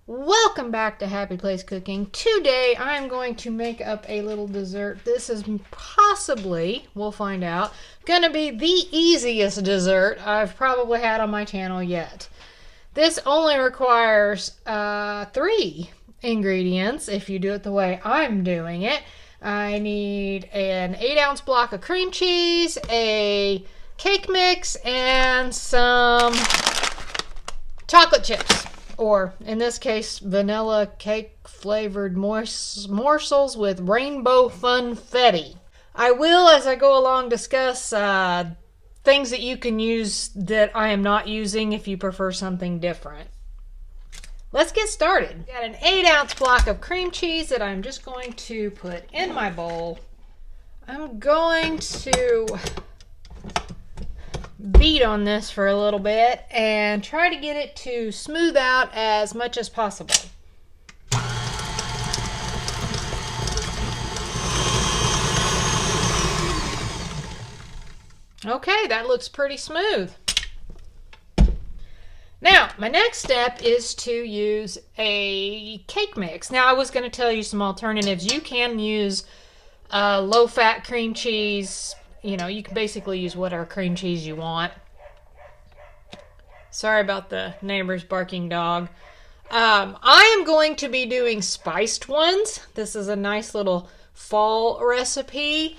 Welcome back to Happy Place Cooking. Today I'm going to make up a little dessert. This is possibly, we'll find out, going to be the easiest dessert I've probably had on my channel yet. This only requires 3 ingredients if you do it the way I'm doing it. I need an 8-ounce block of cream cheese, a cake mix, and some chocolate chips. Or, in this case, vanilla cake flavored morsels with rainbow funfetti. I will, as I go along, discuss things that you can use that I am not using if you prefer something different. Let's get started. Got an 8-ounce block of cream cheese that I'm just going to put in my bowl. I'm going to beat on this for a little bit and try to get it to smooth out as much as possible. Okay, that looks pretty smooth. Now, my next step is to use a cake mix. Now, I was going to tell you some alternatives. You can use low-fat cream cheese. You know, you can basically use whatever cream cheese you want. Sorry about the neighbor's barking dog. I am going to be doing spiced ones. This is a nice little fall recipe.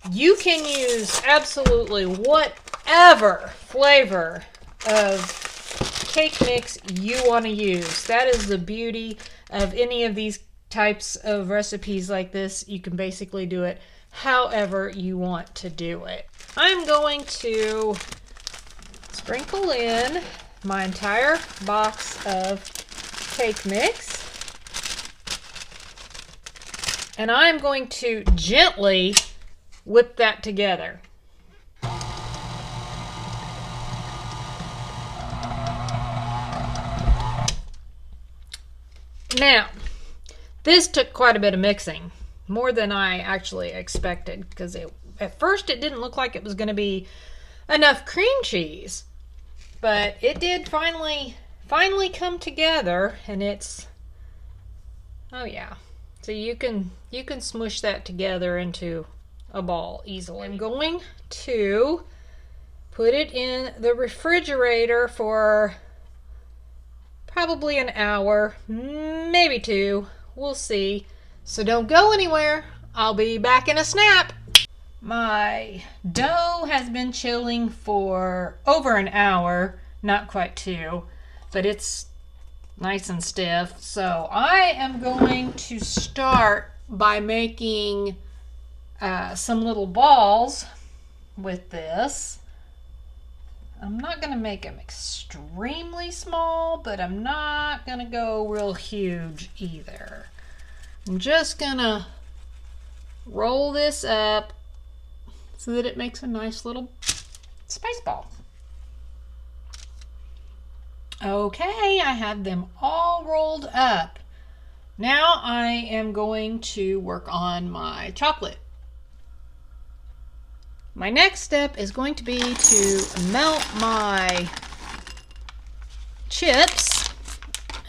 You can use absolutely whatever flavor of cake mix you want to use. That is the beauty of any of these types of recipes like this. You can basically do it however you want to do it. I'm going to sprinkle in my entire box of cake mix, and I'm going to gently whip that together. Now, this took quite a bit of mixing. More than I actually expected, because at first it didn't look like it was going to be enough cream cheese, but it did finally come together, and it's, oh yeah, so you can smush that together into a ball easily. I'm going to put it in the refrigerator for probably an hour, maybe 2. We'll see. So don't go anywhere. I'll be back in a snap. My dough has been chilling for over an hour, not quite 2, but it's nice and stiff. So I am going to start by making some little balls with this. I'm not going to make them extremely small, but I'm not going to go real huge either. I'm just gonna roll this up so that it makes a nice little spice ball. Okay, I have them all rolled up. Now I am going to work on my chocolate. My next step is going to be to melt my chips.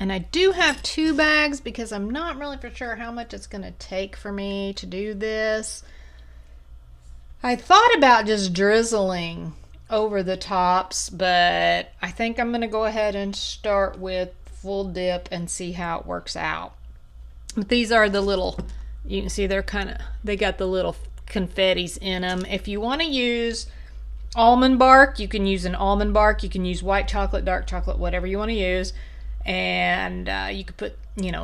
And I do have 2 bags because I'm not really for sure how much it's going to take for me to do this. I thought about just drizzling over the tops, but I think I'm going to go ahead and start with full dip and see how it works out. But these are the little, you can see they got the little confettis in them. If you want to use almond bark, you can use an almond bark. You can use white chocolate, dark chocolate, whatever you want to use. And you could put,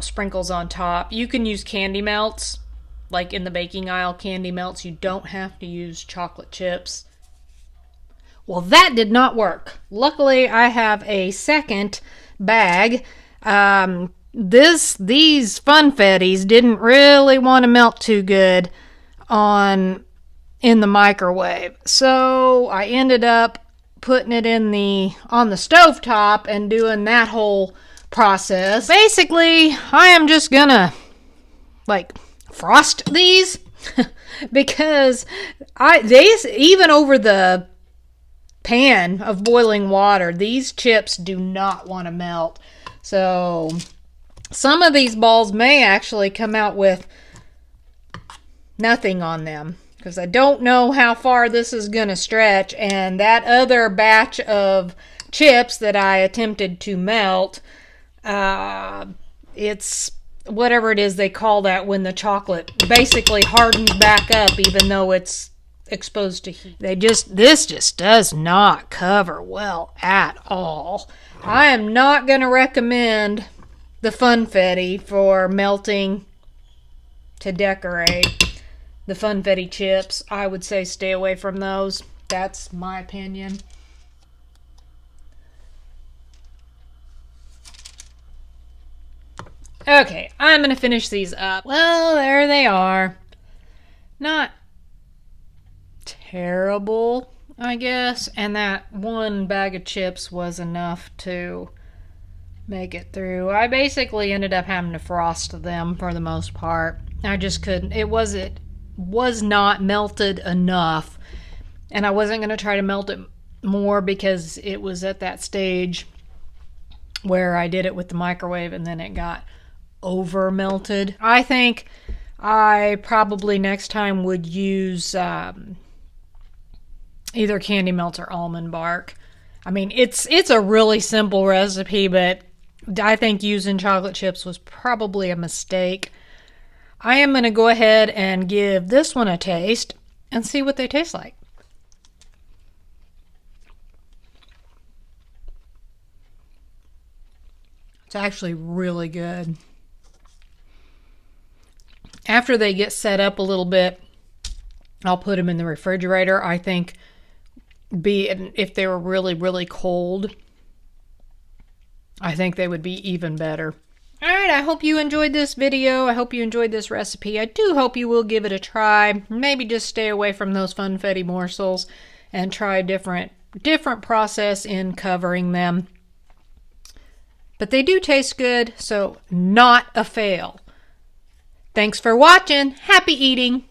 sprinkles on top. You can use candy melts, like in the baking aisle candy melts. You don't have to use chocolate chips. Well, that did not work. Luckily, I have a second bag. These funfettis didn't really want to melt too good in the microwave. So I ended up putting it on the stovetop and doing that whole process. Basically, I am just gonna frost these because even over the pan of boiling water, these chips do not want to melt. So some of these balls may actually come out with nothing on them, because I don't know how far this is going to stretch. And that other batch of chips that I attempted to melt, it's whatever it is they call that when the chocolate basically hardens back up even though it's exposed to heat. This just does not cover well at all. I am not going to recommend the funfetti for melting to decorate. The funfetti chips, I would say stay away from those. That's my opinion. Okay, I'm going to finish these up. Well, there they are. Not terrible, I guess. And that one bag of chips was enough to make it through. I basically ended up having to frost them for the most part. I just couldn't. It was not melted enough. And I wasn't going to try to melt it more because it was at that stage where I did it with the microwave and then it got over melted. I think I probably next time would use either candy melt or almond bark. I mean, it's a really simple recipe, but I think using chocolate chips was probably a mistake. I am going to go ahead and give this one a taste and see what they taste like. It's actually really good. After they get set up a little bit, I'll put them in the refrigerator. I think if they were really, really cold, I think they would be even better. All right, I hope you enjoyed this video. I hope you enjoyed this recipe. I do hope you will give it a try. Maybe just stay away from those funfetti morsels and try a different process in covering them. But they do taste good, so not a fail. Thanks for watching. Happy eating.